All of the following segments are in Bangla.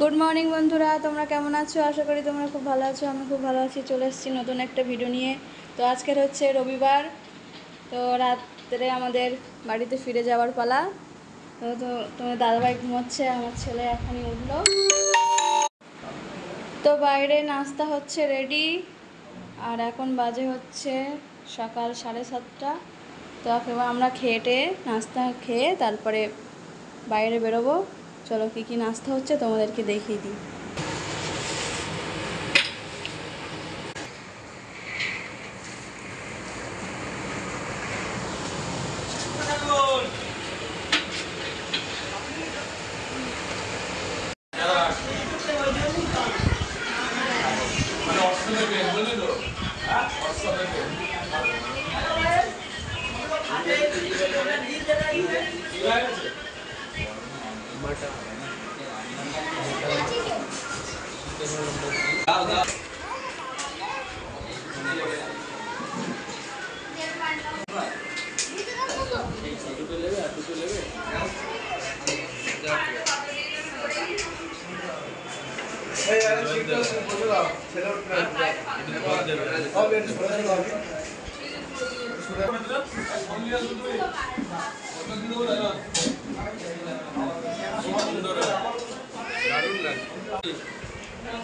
গুড মর্নিং বন্ধুরা, তোমরা কেমন আছো? আশা করি তোমরা খুব ভালো আছো। আমি খুব ভালো আছি। চলে এসেছি নতুন একটা ভিডিও নিয়ে। তো আজকের হচ্ছে রবিবার, তো রাত্রে আমাদের বাড়িতে ফিরে যাওয়ার পালা। তো তোমার দাদাভাই ঘুমোচ্ছে, আমার ছেলে এখনই উঠলো। তো বাইরে নাস্তা হচ্ছে রেডি, আর এখন বাজে হচ্ছে সকাল 7:30। তো এবার আমরা নাস্তা খেয়ে তারপরে বাইরে বেরোবো। চলো কী কী নাস্তা হচ্ছে তোমাদেরকে দেখিয়ে দিই।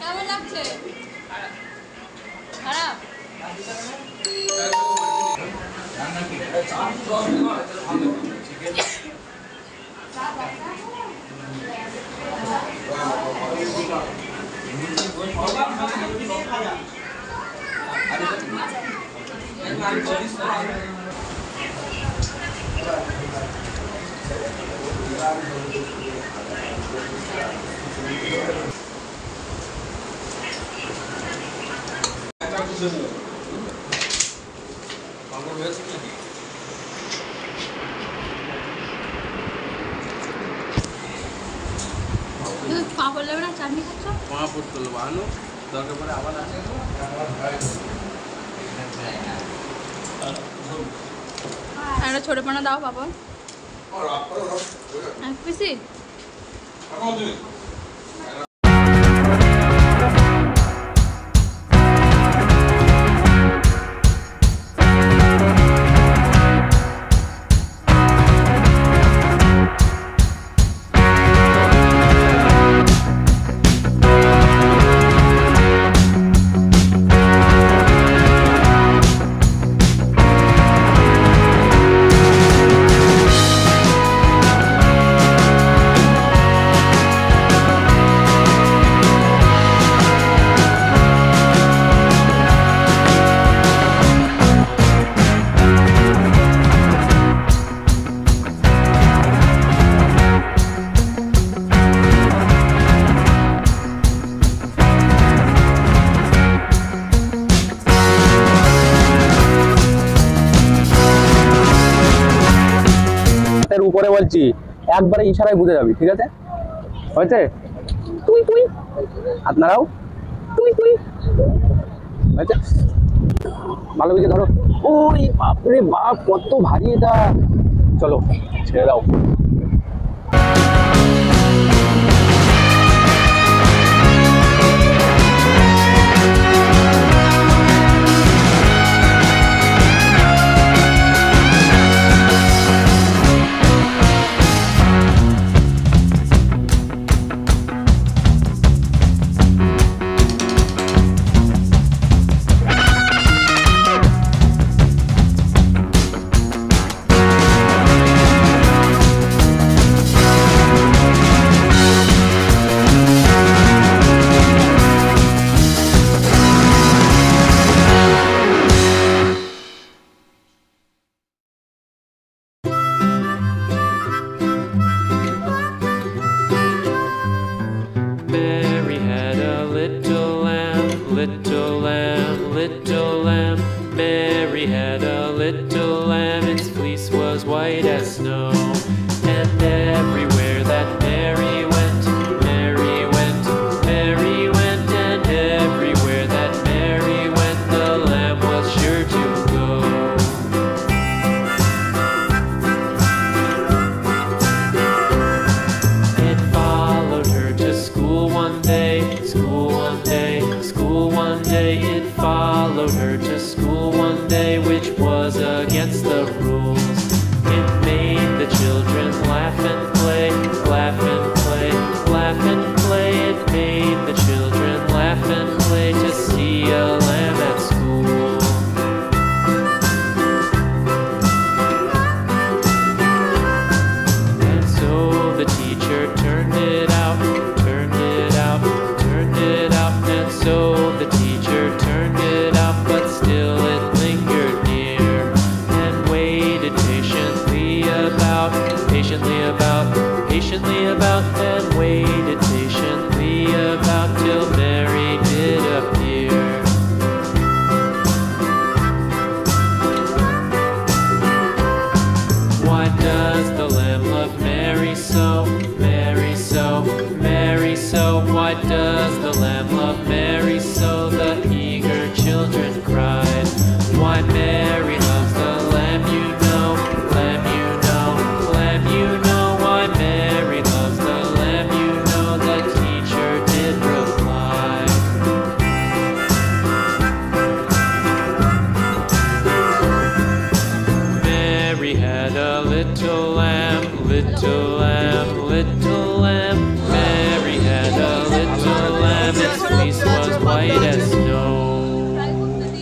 কেমন লাগছে? খারাপ? পাঁপড় নেবে না? চাটনি খাচ্ছ? পাঁপড় তুলো বানানো দরকার পরে আবার আছে। একটা ছোট পানা দাও পাপড়, এক পিসি। উপরে বলছি একবারে ইশারায় বুঝে যাবি, ঠিক আছে? হয়েছে? তুই তুই হাত নাড়াও, তুই তুই হয়েছে? ভালো বুঝে ধরো। ওই বাপরে বাপ, কত ভারী এটা! চলো ছেড়ে দাও। Why does the lamb love Mary so? The eager children cried. Why Mary loves the lamb, you know, lamb, you know, lamb, you know. Why Mary loves the lamb, you know, the teacher did reply. Mary had a little lamb, little lamb, little lamb. Mary had a little lamb, its fleece was white as snow.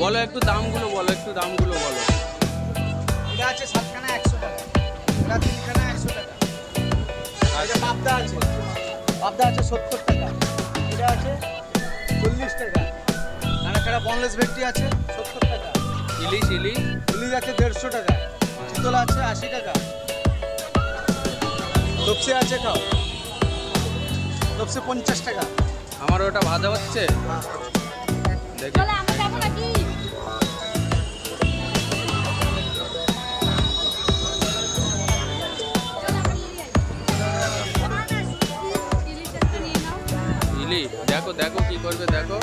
বলো একটু দামগুলো বলো, একটু দামগুলো বলো। এটা আছে 7 খানা 100 টাকা, এটা 3 খানা 100 টাকা, এটা পাবদা আছে 70 টাকা, এটা আছে 40 টাকা, আর একটা বনলেস ভেটকি আছে 70 টাকা, ইলিশ ইলিশ ইলিশ আছে 150 টাকা, চিতল আছে 80 টাকা, তপসে আছে খাও, তপসে 50 টাকা। আমার ওটা ভাজা হচ্ছে দেখি। ইলিশ দেখো দেখো কি করবে দেখো।